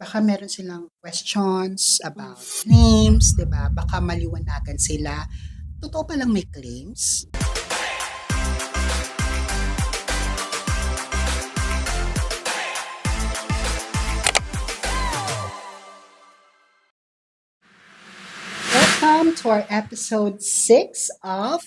baka meron silang questions about claims, 'di ba? Baka maliwanagan sila. Totoo ba lang may claims? Welcome to our episode 6 of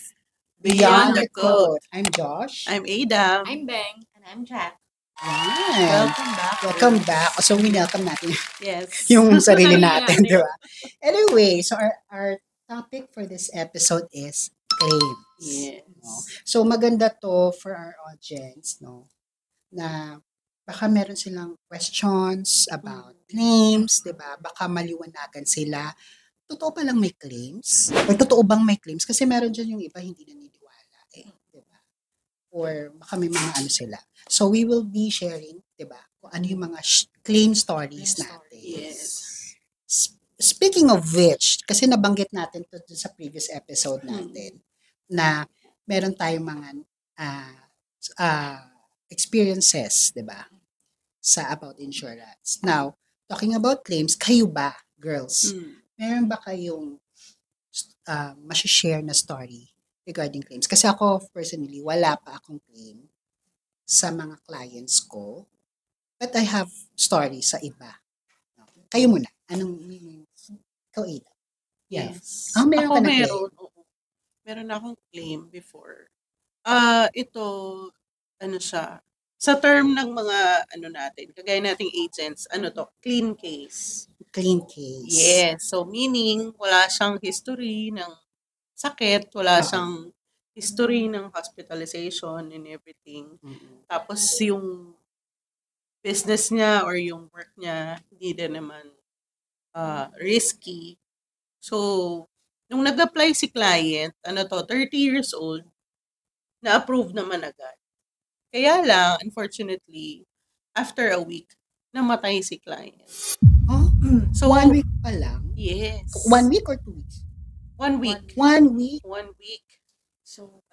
Beyond the Code. I'm Josh. I'm Ada. I'm Beng. And I'm Jack. Yan. Welcome back. Welcome back. So, winelcome natin Yes. yung sarili natin, di ba? Anyway, so our topic for this episode is claims. Yes. No? So, maganda to for our audience, no? Na baka meron silang questions about claims, di ba? Baka maliwanagan sila. Totoo ba lang may claims? Or totoo bang may claims? Kasi meron dyan yung iba hindi naniniwala. Di ba? Or baka may mga ano sila. So, we will be sharing, di ba? Kung ano yung mga claim stories natin. Yes. Speaking of which, kasi nabanggit natin to sa previous episode natin, na meron tayong mga experiences, di ba? Sa about insurance. Now, talking about claims, kayo ba, girls? Meron ba kayong masishare na story regarding claims? Kasi ako, personally, wala pa akong claim sa mga clients ko. But I have stories sa iba. Kayo muna. Anong, ikaw, Ada? Yes. Meron Ako ka na claim? meron. Oo. Meron akong claim before. Ito, ano siya, sa term ng mga, ano natin, kagaya nating agents, ano to, clean case. Clean case. Yes. So, meaning, wala siyang history ng sakit, wala siyang history ng hospitalization and everything. Tapos, yung business niya or yung work niya, hindi din naman risky. So, nung nag-apply si client, 30 years old, na-approve naman agad. Kaya lang, unfortunately, after a week, namatay si client. So, 1 week pa lang? Yes. 1 week or 2 weeks? 1 week. 1 week? 1 week. So,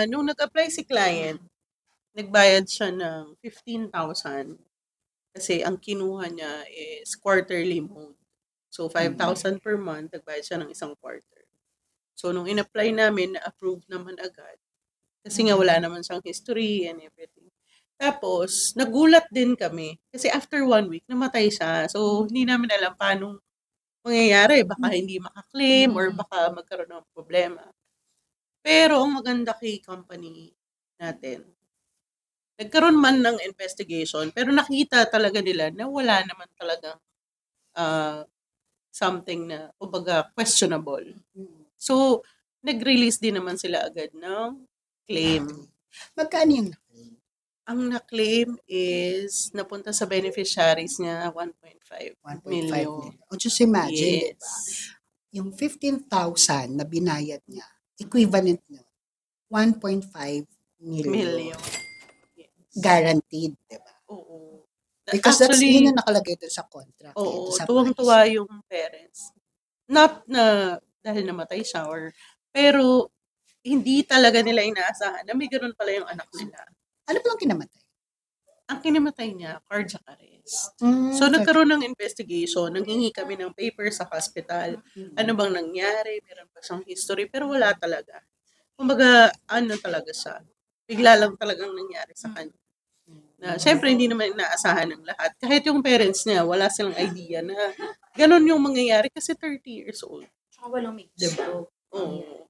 nung nag-apply si client, nagbayad siya ng 15,000 kasi ang kinuha niya is quarterly mode. So, 5,000 per month, nagbayad siya ng isang quarter. So, nung in-apply namin, na-approve naman agad. Kasi nga wala naman siyang history and everything. Tapos, nagulat din kami. Kasi after 1 week, namatay siya. So, hindi namin alam paano mangyayari. Baka hindi makaklaim or baka magkaroon ng problema. Pero, ang maganda kay company natin, nagkaroon man ng investigation, pero nakita talaga nila na wala naman talagang something na, kumbaga, questionable. So, nag-release din naman sila agad ng claim. Magkano yung na-claim? Ang na-claim is napunta sa beneficiaries niya 1.5 million. O just imagine, Yes. diba? Yung 15,000 na binayad niya, equivalent niya, 1.5 million. Yes. Guaranteed, diba? Oo. Because actually, that's yun yung nakalagay doon sa contract. Oo, sa tuwang-tuwa yung parents. Not na dahil namatay siya pero hindi talaga nila inaasahan na may ganoon pala yung anak nila. Ano palang kinamatay? Ang kinamatay niya, cardiac arrest. So, nagkaroon ng investigation, nanghingi kami ng paper sa hospital. Ano bang nangyari? Meron pa siyang history, pero wala talaga. Kumbaga, talaga siya. Bigla lang talagang nangyari sa kanya. Na, syempre, hindi naman inaasahan ng lahat. Kahit yung parents niya, wala silang idea na ganun yung mangyayari kasi 30 years old. Tsaka walang mix. Diba? Oo.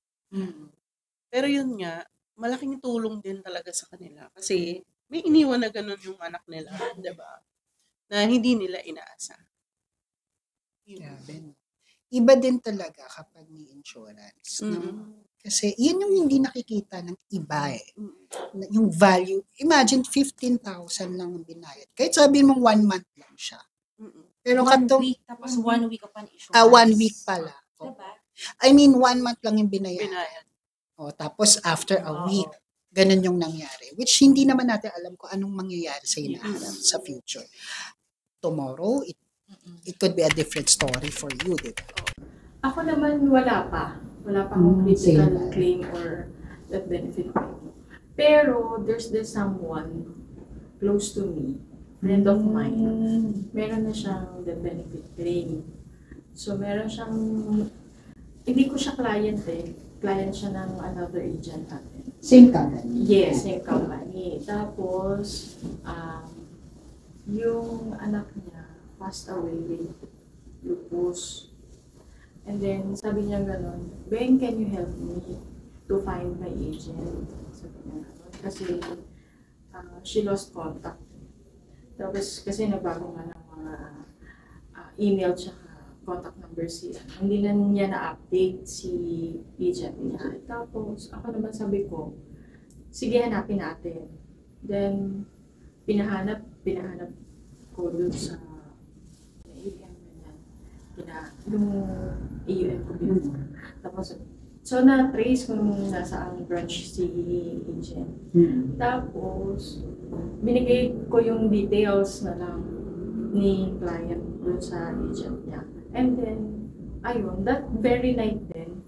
Pero yun nga, malaking tulong din talaga sa kanila. Kasi may iniwan na ganun yung anak nila. Diba? Na hindi nila inaasa. Yeah, iba din talaga kapag may insurance. No? Kasi yun yung hindi nakikita ng iba eh. Yung value. Imagine 15,000 lang ang binayad. Kahit sabihin mong 1 month lang siya. Pero 1 week, tapos 1 week upon insurance. 1 week pala. Oh. Diba? I mean, 1 month lang yung binayad. Tapos after a week, ganun yung nangyari. Which hindi naman natin alam kung anong mangyayari sa hinaharap sa future. Tomorrow, it could be a different story for you, diba? Ako naman, wala pa. Wala pa akong critical claim or that benefit claim. Pero, there's someone close to me friend of mine, meron na siyang death benefit claim. So, meron siyang, hindi ko siya client client siya ng another agent natin. Same company? Yes, same company. Tapos, yung anak niya passed away with lupus. And then, sabi niya gano'n, Ben, can you help me to find my agent? Sabi niya gano'n. Kasi, she lost contact. Tapos, kasi nagbago nga ng mga email tsaka contact number siya. Hindi na niya na-update si agent niya. Tapos, ako naman sabi ko, sige, hanapin natin. Then, pinahanap ko dun sa yung AUM ko before. Tapos, so na-trace kung nasa ang branch si agent. Tapos, binigay ko yung details na lang ni client dun sa agent niya. And then, ayun, that very night din,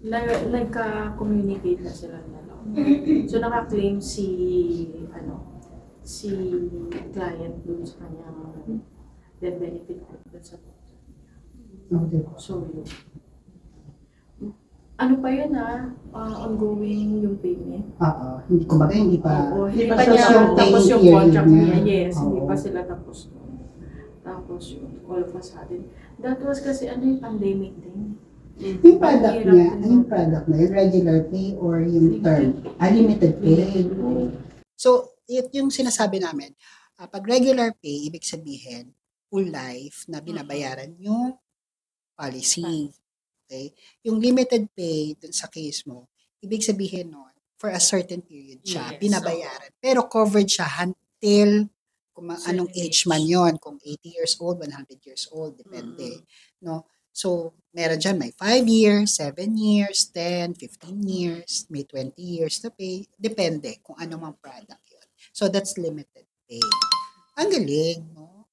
nagka-communicate na sila na lang. So, naka-claim si client dun sa kanyang death benefit dun sa Okay. So, yun. Ano pa yun ongoing yung payment? Hindi, kumbaga, hindi pa. Oo, hindi pa tapos niya yung tapos yung paying contract period niya. niya. Yes, hindi Oo. pa sila tapos. Tapos yun, all of a sudden. That was kasi yung pandemic din. Yung product niya, yung product na, yung regular pay or yung term? Limited pay. So, yung sinasabi namin, pag regular pay, ibig sabihin, full life na binabayaran yung policy. Okay? Yung limited pay dun sa case mo, ibig sabihin nun, for a certain period siya, Yes, binabayaran. Pero covered siya until kung anong Certain age man yon, kung 80 years old, 100 years old, depende. No? So, meron dyan may 5 years, 7 years, 10, 15 years, may 20 years to pay. Depende kung ano mang product yun. So, that's limited pay. Ang galing, no?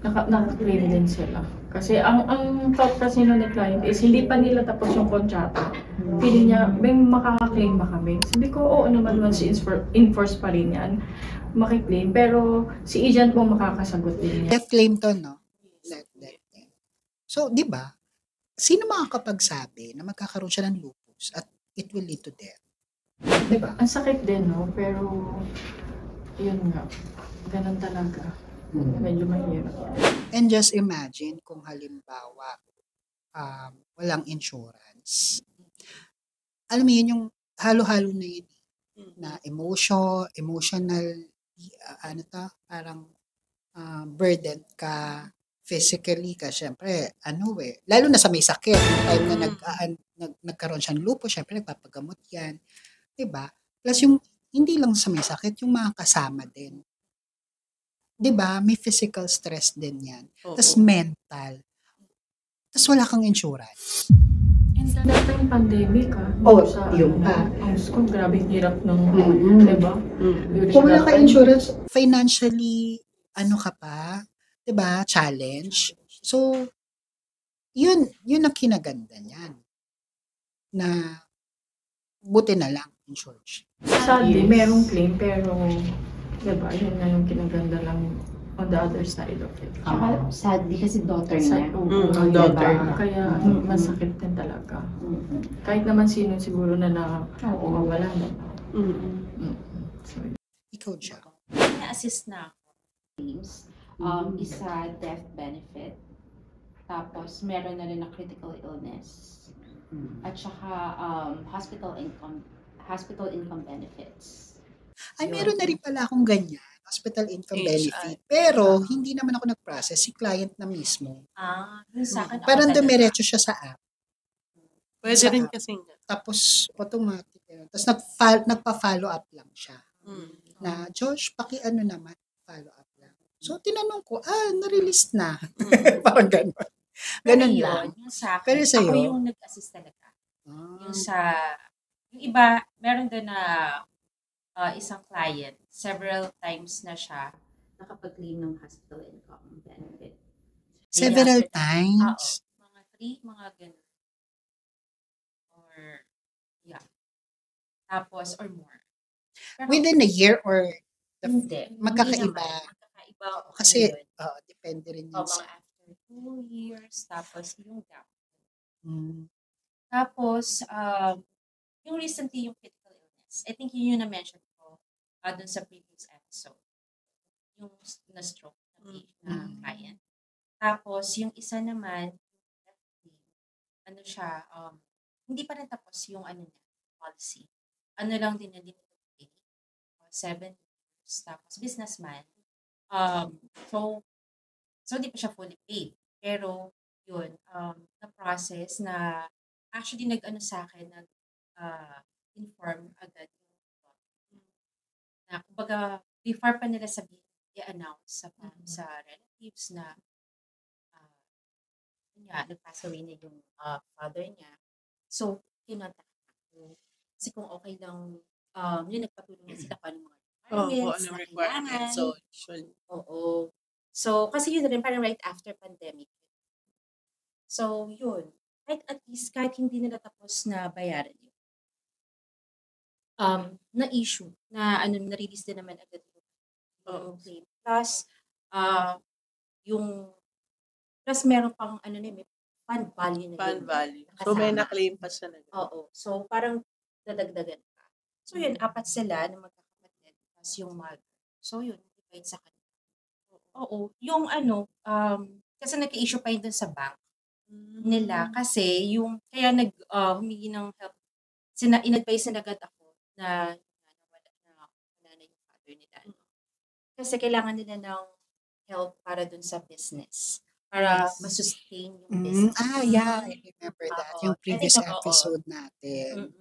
Naka-claim din sila. Kasi ang thought kasi nun ni client is hindi pa nila tapos yung kontrata. Feeling niya, may makaka-claim ba kami? Sabi ko, oo naman once enforce pa rin yan, makiklaim. Pero si agent mo makakasagot din niya. Death claim to, no? Death claim. So, di ba, sino makakapagsabi na magkakaroon siya ng lupus at it will lead to death? Di ba? Ang sakit din, no? Pero, yun nga, ganun talaga. Medyo mahirap. And just imagine kung halimbawa walang insurance. Alam mo yun, yung halo-halo na yun, na emotional, parang burden ka physically ka, syempre, lalo na sa may sakit, yung time na nagkaroon siya ng lupus, syempre, nagpapagamot yan. Diba? Plus yung, hindi lang sa may sakit, yung mga kasama din. 'Di ba? May physical stress din 'yan. Tapos mental. Tapos wala kang insurance. And that time pandemic Yung kung grabe hirap ng, 'di ba? Kung wala kang insurance, financially, ka pa, 'di ba? Challenge. So, yun ang kinaganda niyan. Na, buti na lang, insurance. Sadly, merong claim, pero diba, yun na yung kinaganda lang on the other side of it. Sadly kasi daughter niya. Ang daughter. Kaya masakit din talaga. Kahit naman sino siguro na wala na. So, Ikaw, siya. Na-assist na ako. Isa death benefit. Tapos meron na rin na critical illness. At saka hospital income benefits. Ay, meron na rin pala akong ganyan. Hospital income benefit. Pero, hindi naman ako nag-process. Si client na mismo. Yung sa akin, Parang dumiretso siya sa app. Pwede rin kasi nga. Tapos, automatic. Tapos, nagpa-follow up lang siya. Na, Josh, naman, follow up lang. So, tinanong ko, na-release na. Parang gano'n. Ganun lang. Yung sa akin, Pero sa'yo? ako yung nag-assist talaga. Yung iba, meron din na isang client, several times na siya nakapag-claim ng hospital income benefit. Several times? Mga 3, mga ganun. Or, yeah. Tapos, or more. Pero, Within a year or Hindi. Magkakaiba. Magkakaiba Oo, ang kasi yun. depende rin O, yun sa... mga after 2 years, tapos yung gap. Mm. Tapos, yung recently yung critical illness. I think yun yung na-mention ko dun sa previous episode. Yung na-stroke na client. Tapos, yung isa naman, ano siya, hindi pa rin tapos yung ano niya, policy. Ano lang din na limited pay, 7 years. Tapos, businessman. So di pa siya fully paid. Pero, yun, na-process na, actually, nag-ano sa akin, inform agad na, kumbaga, before pa nila sabihin, i-announce sa relatives na, nag-pass away na yung father niya. So, kinontak ko. Kasi kung okay lang, yun, nagpatulong na sila paano mga requirements na kailangan. So, usually. Oo. So, kasi yun rin, parang right after pandemic. So, yun. At least, kahit hindi nila tapos na bayaran yun. Na-issue, na-release din naman agad yung claim. Plus, meron pang, may fund value na Fund yun. value. So, may na-claim pa siya na. Oo. So, parang dadagdagan pa. So, yun, 4 sila na magkakapatid. Plus yung mother. So, yun, divide sa kanila. Oo. Yung kasi nag-issue pa yun dun sa bank nila. Kasi kaya humingi ng help. In-advise na agad ako na wala na yung father nila. Kasi kailangan nila ng help para dun sa business. Para masustain yung business. Yeah, I remember that. Yung previous I think, episode natin.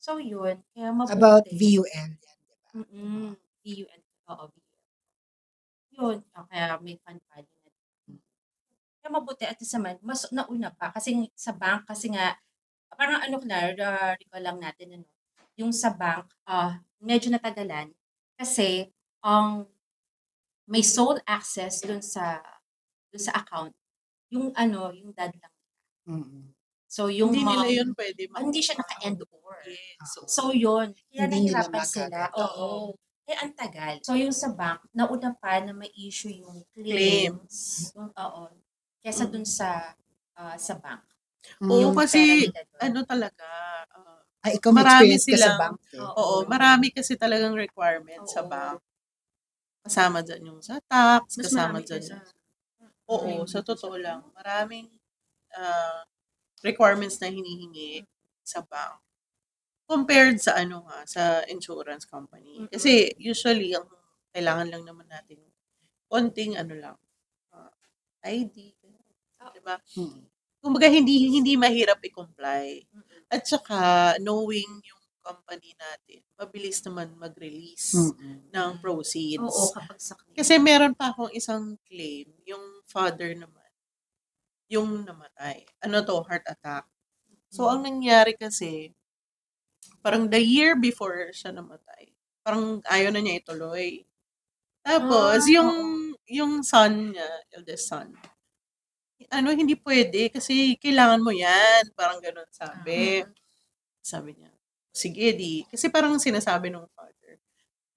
So, yun. Kaya mabuti. About VUL yan, diba? VUL. Oo, VUL. Yun. Kaya may fund value na. Kaya mabuti at naman, mas nauna pa. Kasi sa bank, kasi nga, parang recall lang natin, yung sa bank, medyo natagalan. Kasi, may sole access dun sa account. Yung dad lang. So, yung hindi mom, nila yun pwede. hindi siya naka-end or. Yes. So, yun. Kaya Hindi nila nahirapan sila. magagawa. Oo. Kaya ang tagal. So, yung sa bank, nauna pa na ma-issue yung claims. Oo. Kesa dun sa bank. Oo, Yung kasi, pera nila dun. talaga, ikaw may marami experience ka sa silang- bank. oo, marami kasi talagang requirements sa Oo. bank. Kasama dyan yung sa tax, Mas kasama marami dyan kaysa- yung... Oo, sa totoo lang. Maraming requirements na hinihingi sa bank compared sa sa insurance company. Kasi usually, ang kailangan lang naman natin konting lang, ID, diba? Kumbaga, hindi mahirap i-comply. At saka, knowing yung company natin, mabilis naman mag-release ng proceeds. Oo, kapag sa claim. Kasi meron pa akong isang claim, yung father naman, yung namatay. Heart attack. So, ang nangyari kasi, parang the year before siya namatay, parang ayaw na niya ituloy. Tapos, yung son niya, eldest son, hindi pwede kasi kailangan mo yan. Parang ganun sabi. Sabi niya, sige kasi parang sinasabi ng father,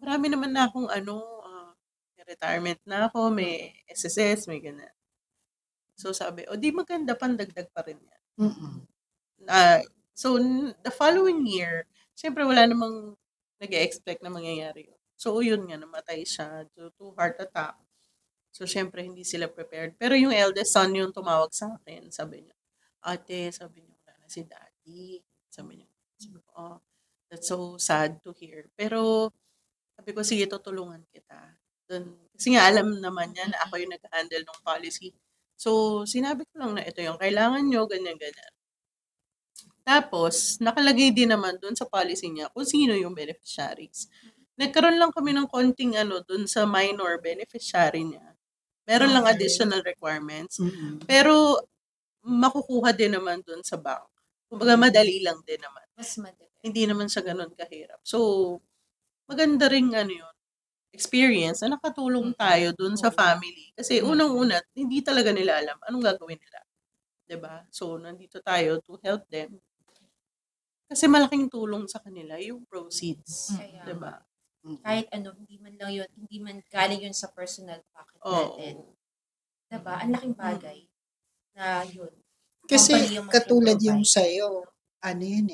marami naman na akong may retirement na ako, may SSS, may ganun. So sabi, di maganda, pandagdag pa rin yan. So, the following year, siyempre wala namang nag-expect na mangyayari yun. So, yun nga, namatay siya due to heart attack. So, siyempre, hindi sila prepared. Pero yung eldest son yung tumawag sa akin. Sabi niya, ate, sabi niya, wala na si daddy. Sabi niya, that's so sad to hear. Pero, sabi ko, sige, tutulungan kita. Kasi nga, alam naman niya na ako yung nag-handle ng policy. So, sinabi ko lang na ito yung kailangan nyo, ganyan-ganyan. Tapos, nakalagay din naman doon sa policy niya kung sino yung beneficiaries. Nagkaroon lang kami ng konting doon sa minor beneficiary niya. Meron lang additional requirements. Pero, makukuha din naman doon sa bank. Kumbaga, madali lang din naman. Mas madali. Hindi naman siya ganun kahirap. So, maganda rin yun, experience na nakatulong tayo doon sa family. Kasi unang-una, hindi talaga nila alam anong gagawin nila. 'Di ba? So, nandito tayo to help them. Kasi malaking tulong sa kanila yung proceeds. 'Di ba? Kahit ano, hindi man galing yun sa personal pocket natin. Oo. Diba? Ang laking bagay na yun. Kasi Company yung katulad yung mag-provide. sa'yo, ano yun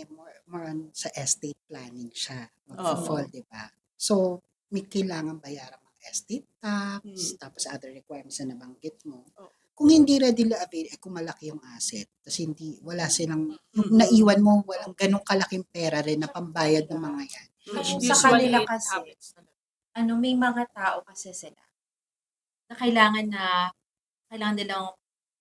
more on sa estate planning siya. Mag-fall, Oo. di ba? So, may kailangan bayaran ng estate tax, Mm. tapos other requirements na nabanggit mo. Oo. Kung hindi readily available, kung malaki yung asset, kasi wala silang, yung Mm. naiwan mo, walang ganong kalaking pera rin na pambayad ng mga yan. Yung Mm. sa Usually, kanila it kasi, happens talaga. may mga tao kasi sila na kailangan nilang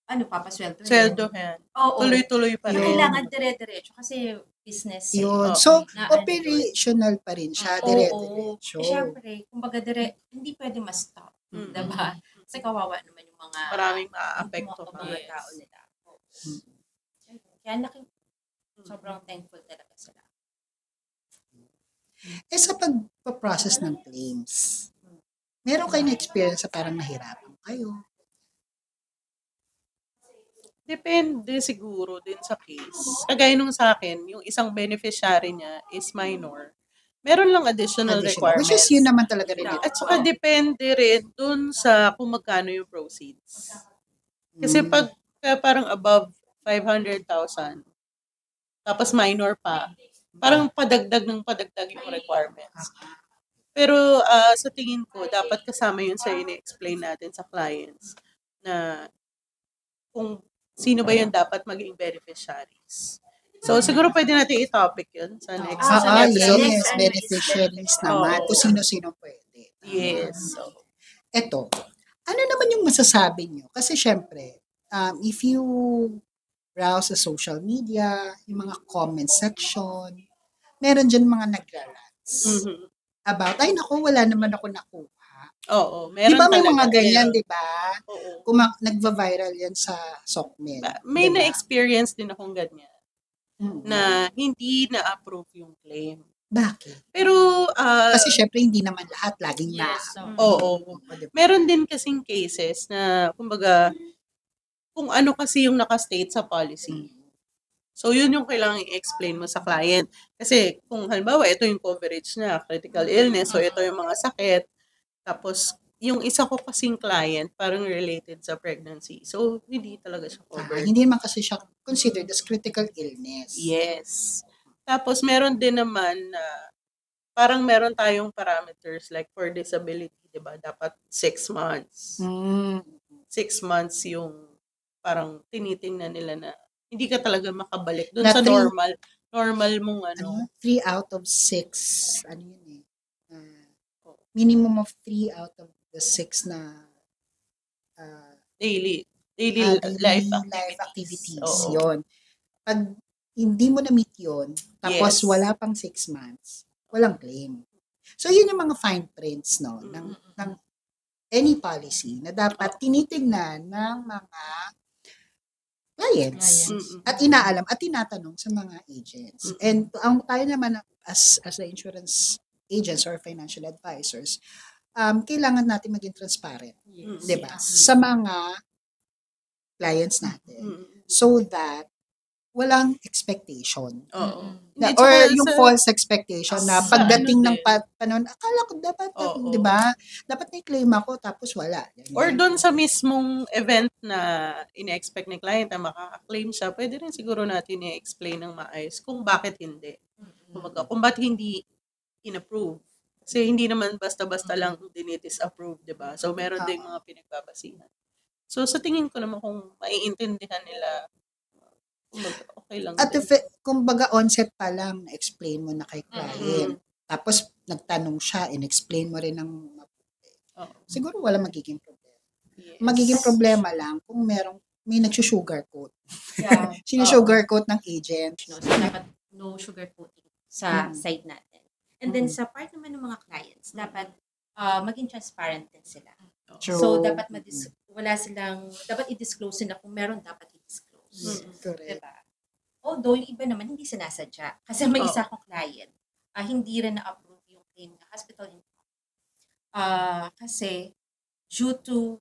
papasweldo. Sweldohan. Oo. Tuloy-tuloy pa Na rin. kailangan dire-diretso kasi business. Yun. Oo. So, Na ano operational pa rin siya, Oo. dire-diretso. Siyempre, kumbaga hindi pwede ma-stop. Mm. Diba? Kasi kawawa naman yung mga Maraming maaapekto yung pa. mga Yes. tao nila. Mm. Kaya sobrang thankful talaga sila. Sa pagpa-process ng claims, meron kayo na experience sa parang nahirapan kayo? Depende siguro din sa case. Kagaya nung sa akin, yung isang beneficiary niya is minor. Meron lang additional requirements. Which is yun naman talaga rin. At saka depende rin dun sa kung magkano yung proceeds. Kasi pag parang above 500,000, tapos minor pa, parang padagdag yung requirements. Pero sa tingin ko, dapat kasama yun sa ine-explain natin sa clients na kung sino ba yung dapat maging beneficiaries. So, siguro pwede natin i-topic yun sa next episode. Yes, beneficiaries naman. Oo. Kung sino-sino pwede. Yes. So, Eto, ano naman yung masasabi nyo? Kasi syempre, if you browse sa social media, yung mga comment section, meron dyan mga nagrarants mhm. about, ay naku, wala naman ako nakuha. Oo. Di Meron ba may talaga. mga ganyan, Meron. di ba? Oo. Nagva-viral yan sa SOCMED. May diba? na-experience din akong ganyan na hindi na-approve yung claim. Bakit? Pero, Kasi syempre hindi naman lahat laging oo. Meron din kasing cases na, kumbaga, kung ano kasi yung naka-state sa policy. So, yun yung kailangang i-explain mo sa client. Kasi, kung halimbawa, ito yung coverage na critical illness, so ito yung mga sakit. Tapos, yung isa ko kasing client, parang related sa pregnancy. So, hindi talaga siya covered. Hindi naman kasi siya considered as critical illness. Yes. Tapos, meron din naman na parang meron tayong parameters like for disability, di ba? Dapat 6 months. 6 months yung parang tinitingnan nila na hindi ka talaga makabalik doon sa normal mong 3 out of 6, ano yun eh, minimum of 3 out of the 6 na daily life life activities. Oo. Yun. Pag hindi mo na-meet yun, tapos Yes. wala pang 6 months, walang claim. So, yun yung mga fine prints, no, ng any policy na dapat tinitignan ng mga clients. At inaalam at tinatanong sa mga agents. And ang tayo naman as the insurance agents or financial advisors, kailangan natin maging transparent, Yes. 'di ba? Sa mga clients natin. So that walang expectation. Oo. Or yung false expectation na pagdating ng panahon, akala ko dapat, Oo. 'di ba? Dapat may claim ako tapos wala. Ganyan. Or doon sa mismong event na ine-expect ni client na makaka-claim siya, pwede rin siguro natin i-explain ng maayos kung bakit hindi. Kung bakit hindi in-approve. Kasi hindi naman basta-basta lang dinidisapprove, di ba? So, meron ding mga pinagbabasihan. So, sa tingin ko naman kung maiintindihan nila, okay lang At din. kumbaga onset pa lang, na-explain mo na kay client. Tapos, nagtanong siya, in-explain mo rin ng siguro wala magiging problema. Yes. Magiging problema lang kung may nagsusugarcoat. Yeah. Sinusugarcoat ng agent. So, dapat no sugarcoating sa side natin. And then, sa part naman ng mga clients, dapat maging transparent din sila. True. So, dapat dapat i-disclose nila kung meron dapat i-disclose. Correct. Diba? Although, yung iba naman hindi sinasadya. Kasi may isa akong client, hindi rin na-approve yung claim na hospital income. Kasi, due to,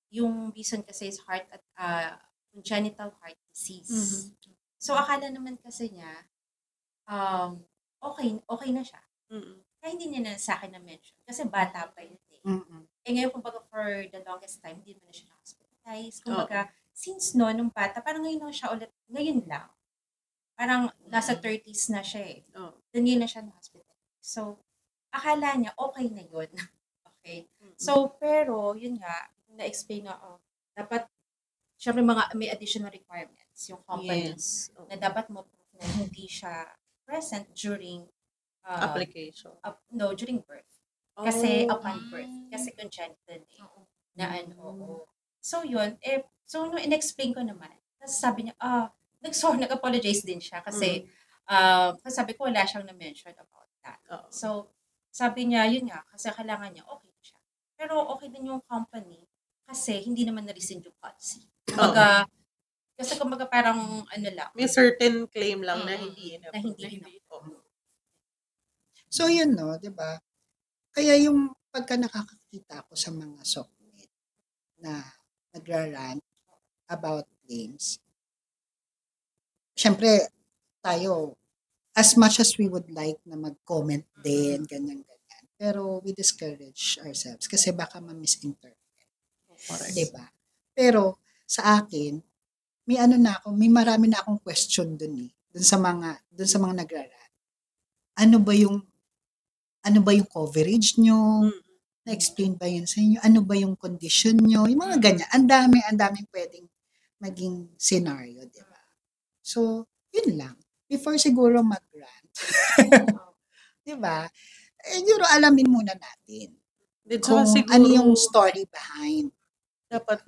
yung reason kasi is heart at congenital heart disease. So, akala naman kasi niya, okay na siya. Kaya hindi niya na sa akin na-mention. Kasi bata pa yun eh. Eh ngayon, kumbaga for the longest time, hindi mo na siya na-hospitalize. Kumbaga, since nung bata, parang ngayon lang siya ulit, ngayon lang. Parang nasa 30s na siya eh. Then yun na siya na-hospitalize. So, akala niya, okay na yun. Okay. So, pero, yun nga, na-explain na, dapat, syempre may additional requirements yung companies na dapat mo proof na hindi siya present during application. During birth. Kasi upon birth. Kasi congenital na ano. So yun, so nung in-explain ko naman, tapos sabi niya, nag-apologize din siya kasi sabi ko wala siyang na-mention about that. So sabi niya, yun nga, kasi kailangan niya, okay na siya. Pero okay din yung company kasi hindi naman na-rescind yung policy. Kasi kumbaga parang ano lang. May certain claim lang na hindi So yun no, 'di ba? Kaya yung pagka nakakakita ako sa mga sockmate na nagrarant about claims, syempre tayo, as much as we would like na mag-comment din, ganyan-ganyan, pero we discourage ourselves kasi baka ma-misinterpret. Diba? Pero sa akin, may marami na akong question dun eh, dun sa mga nagrarant. Ano ba yung coverage nyo? Na-explain ba yun sa inyo? Ano ba yung condition nyo? Yung mga ganyan. Ang daming pwedeng maging scenario, di ba? So, yun lang. Before siguro mag-grant. Di ba? Siguro alamin muna natin. Kung ano yung story behind. Dapat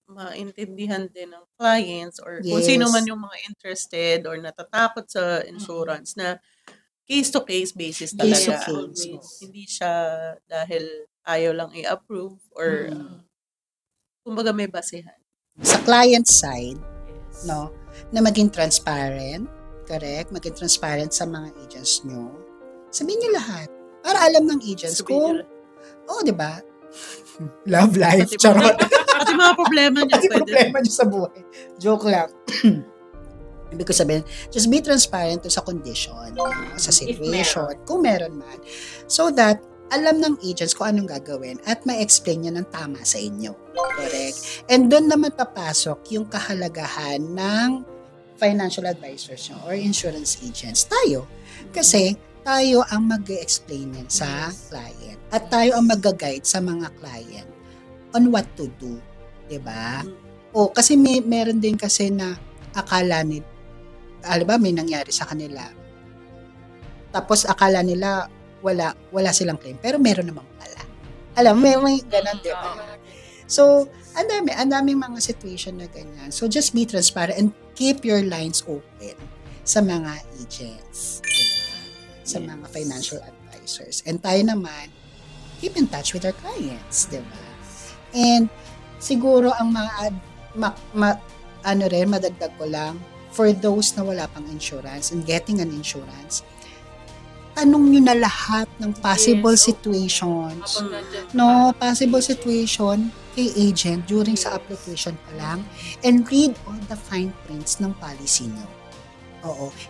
maintindihan din ng clients or kung sino man yung mga interested or natatakot sa insurance na case-to-case basis talaga. Hindi siya dahil ayaw lang i-approve or kumbaga may basehan. Sa client side, no, na maging transparent, correct? Maging transparent sa mga agents nyo. Sabihin nyo lahat. Para alam ng agents kung, di ba? Love life, charot. Pati mga problema nyo. Pati problema nyo sa buhay. Joke lang. Ibig ko sabihin, just be transparent sa condition, sa situation, kung meron man. So that, alam ng agents kung anong gagawin at ma-explain niya ng tama sa inyo. Correct? And doon naman papasok yung kahalagahan ng financial advisors nyo or insurance agents. Tayo. Kasi, tayo ang mag-explain sa client. At tayo ang mag-guide sa mga client on what to do. Diba? Kasi meron din kasi na akala nila, alam ba, may nangyari sa kanila. Tapos akala nila wala silang claim. Pero meron namang pala. Alam, may ganun, diba? So, ang daming mga situation na ganyan. So, just be transparent and keep your lines open sa mga agents. Diba? Sa mga financial advisors. And tayo naman, keep in touch with our clients. Diba? And, siguro, ang madagdag ko lang, for those na wala pang insurance and getting an insurance, tanong nyo na lahat ng possible situations. Possible situation kay agent during sa application pa lang and read all the fine prints ng policy nyo.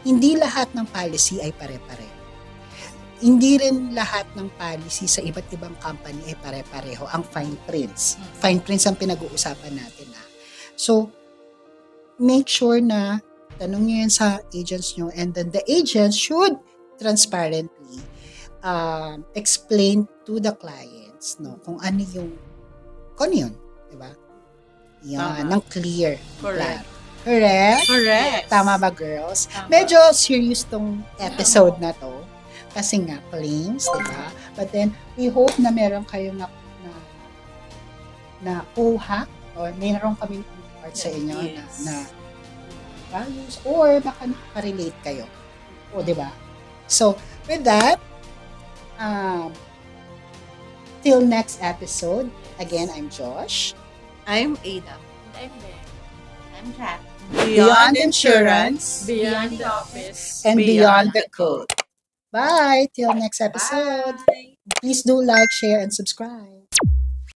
Hindi lahat ng policy ay pare-pareho. Hindi rin lahat ng policy sa iba't ibang company ay pare-pareho. Ang fine prints. Fine prints ang pinag-uusapan natin. So, make sure na tanong nyo yan sa agents nyo and then the agents should transparently explain to the clients kung ano yun. Diba? Yan, ng clear. Correct. Correct? Tama ba, girls? Medyo serious tong episode na to. Kasi nga, claims, diba? But then, we hope na meron kayong na kuha or meron kaming part sa inyo na values or baka nakaka-relate kayo. Diba? So, with that, till next episode, again, I'm Josh. I'm Ada. And I'm Ben. I'm Jack. Beyond insurance, Beyond the office, and beyond the code. Bye! Till next episode. Bye. Please do like, share, and subscribe.